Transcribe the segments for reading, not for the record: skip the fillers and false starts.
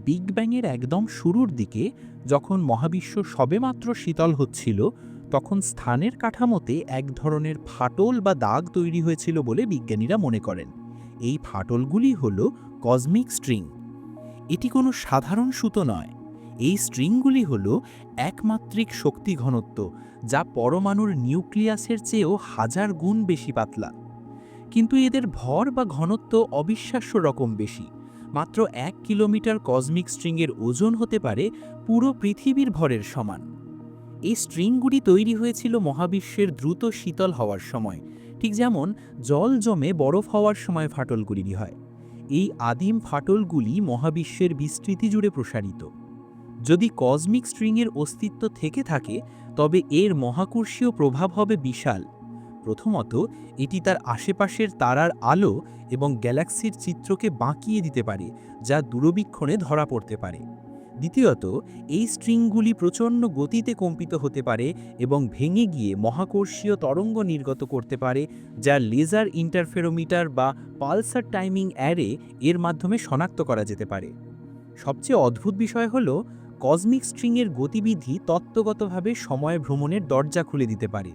Big ব্যাংয়ের একদম শুরুর দিকে যখন মহাবিশ্ব সবেমাত্র শীতল হচ্ছিল, তখন স্থানের কাঠামোতে এক ধরনের ফাটল বা দাগ তৈরি হয়েছিল বলে বিজ্ঞানীরা মনে করেন। এই ফাটলগুলি হল কসমিক স্ট্রিং। এটি কোনো সাধারণ সুতো নয়। এই স্ট্রিংগুলি হল একমাত্রিক শক্তি ঘনত্ব, যা পরমাণুর নিউক্লিয়াসের চেয়েও হাজার গুণ বেশি পাতলা। কিন্তু এদের ভর বা ঘনত্ব অবিশ্বাস্য রকম বেশি। মাত্র 1 কিলোমিটার কসমিক স্ট্রিংয়ের ওজন হতে পারে পুরো পৃথিবীর ভরের সমান। এই স্ট্রিংগুলি তৈরি হয়েছিল মহাবিশ্বের দ্রুত শীতল হওয়ার সময়, ঠিক যেমন জল জমে বরফ হওয়ার সময় ফাটলগুলি হয়। এই আদিম ফাটলগুলি মহাবিশ্বের বিস্তৃতি জুড়ে প্রসারিত। যদি কসমিক স্ট্রিংয়ের অস্তিত্ব থেকে থাকে, তবে এর মহাকর্ষীয় প্রভাব হবে বিশাল। প্রথমত, এটি তার আশেপাশের তারার আলো এবং গ্যালাক্সির চিত্রকে বাঁকিয়ে দিতে পারে, যা দূরবীক্ষণে ধরা পড়তে পারে। দ্বিতীয়ত, এই স্ট্রিংগুলি প্রচণ্ড গতিতে কম্পিত হতে পারে এবং ভেঙে গিয়ে মহাকর্ষীয় তরঙ্গ নির্গত করতে পারে, যা লেজার ইন্টারফেরোমিটার বা পালসার টাইমিং অ্যারে এর মাধ্যমে শনাক্ত করা যেতে পারে। সবচেয়ে অদ্ভুত বিষয় হল, কসমিক স্ট্রিংয়ের গতিবিধি তত্ত্বগতভাবে সময় ভ্রমণের দরজা খুলে দিতে পারে।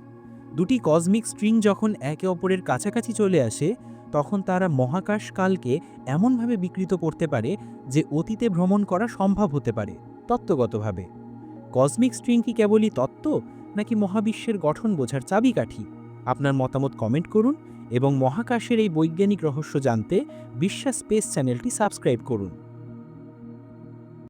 দুটি কসমিক স্ট্রিং যখন একে অপরের কাছাকাছি চলে আসে, তখন তারা মহাকাশকালকে এমনভাবে বিকৃত করতে পারে যে অতীতে ভ্রমণ করা সম্ভব হতে পারে তত্ত্বগতভাবে। কসমিক স্ট্রিং কি কেবলই তত্ত্ব, নাকি মহাবিশ্বের গঠন বোঝার চাবিকাঠি? আপনার মতামত কমেন্ট করুন এবং মহাকাশের এই বৈজ্ঞানিক রহস্য জানতে বিশ্বাস স্পেস চ্যানেলটি সাবস্ক্রাইব করুন।